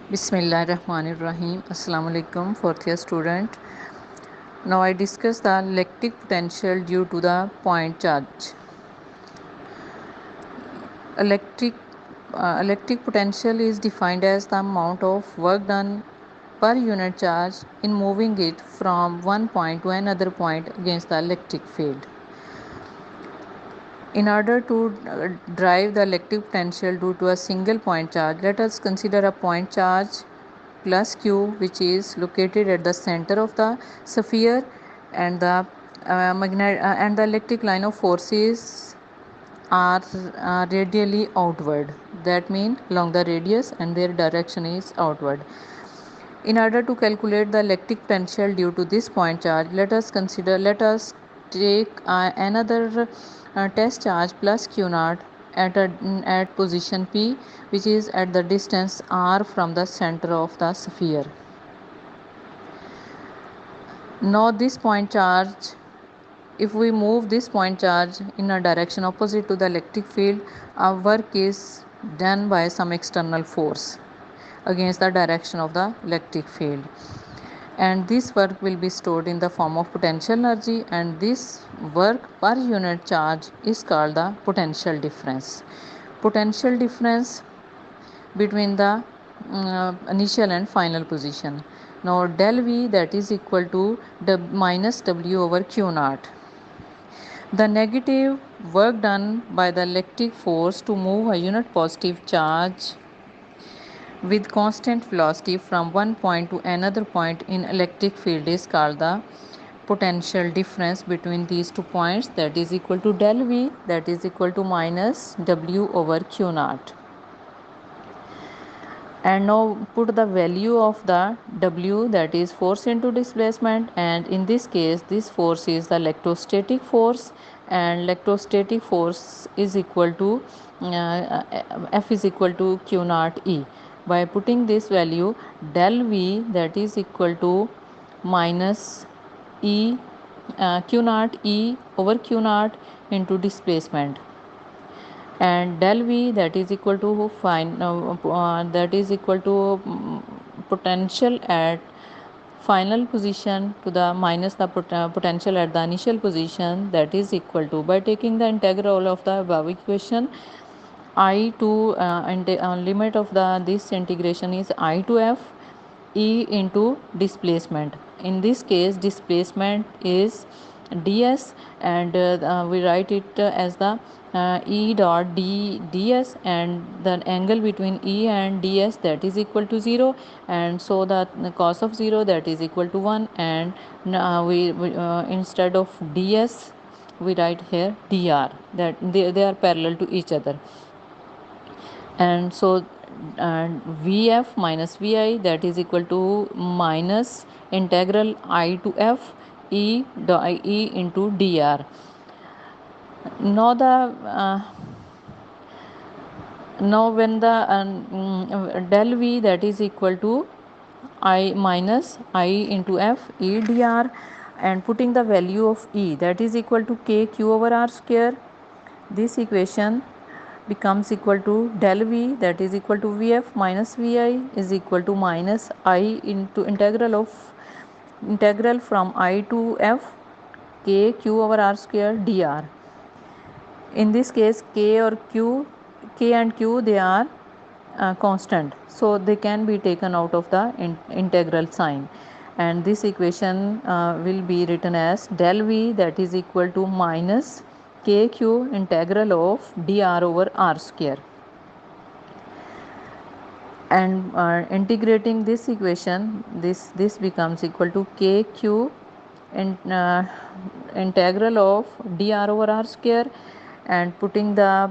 Bismillahirrahmanirrahim. Assalamu alaikum, fourth year student. Now I discuss the electric potential due to the point charge. Electric electric potential is defined as the amount of work done per unit charge in moving it from one point to another point against the electric field. In order to drive the electric potential due to a single point charge, let us consider a point charge plus q, which is located at the center of the sphere, and the electric line of forces are radially outward. That means along the radius, and their direction is outward. In order to calculate the electric potential due to this point charge, let us take another test charge plus q naught at position P, which is at the distance r from the center of the sphere. Now this point charge, if we move this point charge in a direction opposite to the electric field, our work is done by some external force against the direction of the electric field, and this work will be stored in the form of potential energy, and this work per unit charge is called the potential difference. Potential difference between the initial and final position. Now del V, that is equal to minus W over Q naught. The negative work done by the electric force to move a unit positive charge with constant velocity from one point to another point in electric field is called the potential difference between these 2 points, that is equal to del V, that is equal to minus W over Q naught. And now put the value of the W, that is force into displacement, and in this case this force is the electrostatic force, and electrostatic force is equal to F is equal to Q naught E. By putting this value, del V, that is equal to minus E Q naught E over Q naught into displacement, and del V, that is equal to that is equal to potential at final position to the minus the potential at the initial position, that is equal to, by taking the integral of the above equation, I to and limit of the this integration is I to F E into displacement. In this case displacement is ds, and we write it as the E dot ds, and the angle between E and ds, that is equal to 0, and so the cos of 0, that is equal to 1, and we instead of ds we write here dr, that they are parallel to each other. And so Vf minus Vi, that is equal to minus integral I to F E into dr. Now the now when the del V, that is equal to I minus I into F E dr, and putting the value of E, that is equal to k q over r square, this equation becomes equal to del V, that is equal to Vf minus Vi is equal to minus I into integral from I to F k q over r square dr. In this case k and q, they are constant, so they can be taken out of the integral sign, and this equation will be written as del V, that is equal to minus kq integral of dr over r square. And integrating this equation, this becomes equal to kq in, integral of dr over r square, and putting the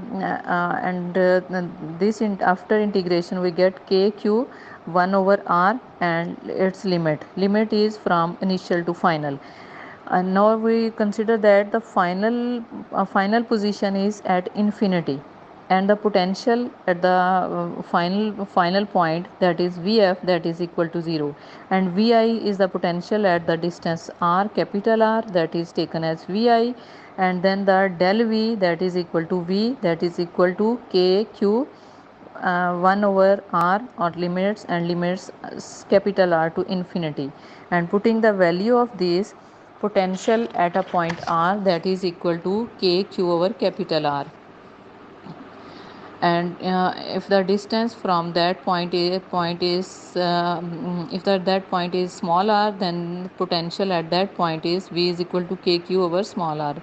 this after integration we get kq 1 over r, and its limit is from initial to final. And now we consider that the final position is at infinity, and the potential at the final point, that is Vf, that is equal to 0, and Vi is the potential at the distance r, capital R, that is taken as Vi, and then the del V, that is equal to V, that is equal to k q 1 over r or limits capital R to infinity, and putting the value of this potential at a point r, that is equal to k q over capital R. And if the distance from that point is that point is small r, then potential at that point is v is equal to kq over small r.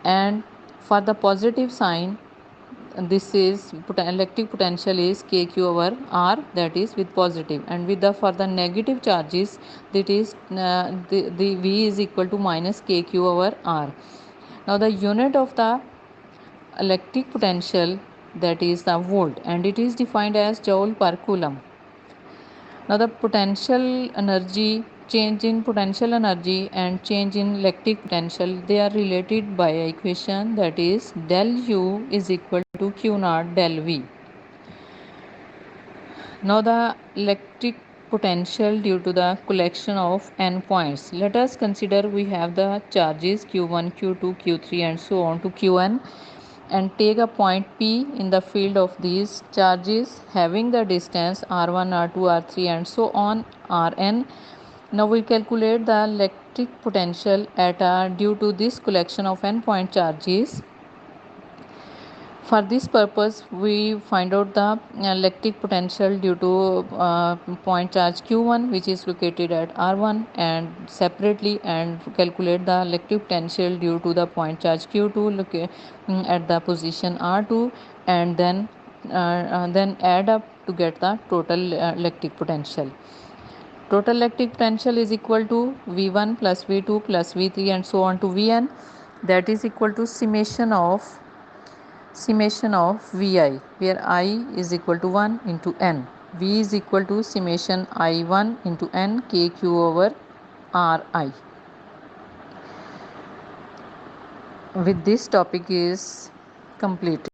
And for the positive sign, this is electric potential is kq over r, that is with positive, and with the for the negative charges, that is the v is equal to minus kq over r. Now the unit of the electric potential, that is the volt, and it is defined as joule per coulomb. Now the potential energy, change in potential energy and change in electric potential, they are related by an equation, that is del u is equal to q naught del v. Now the electric potential due to the collection of n points. Let us consider we have the charges q1, q2, q3 and so on to qn, and take a point P in the field of these charges having the distance r1, r2, r3 and so on rn. Now we calculate the electric potential at due to this collection of n point charges. For this purpose, we find out the electric potential due to point charge q1, which is located at r1, and separately, and calculate the electric potential due to the point charge q2 at the position r2, and then add up to get the total electric potential. Total electric potential is equal to v1 plus v2 plus v3 and so on to vn, that is equal to summation of vi, where I is equal to 1 into n. V is equal to summation I1 into n kq over Ri. With this topic is completed.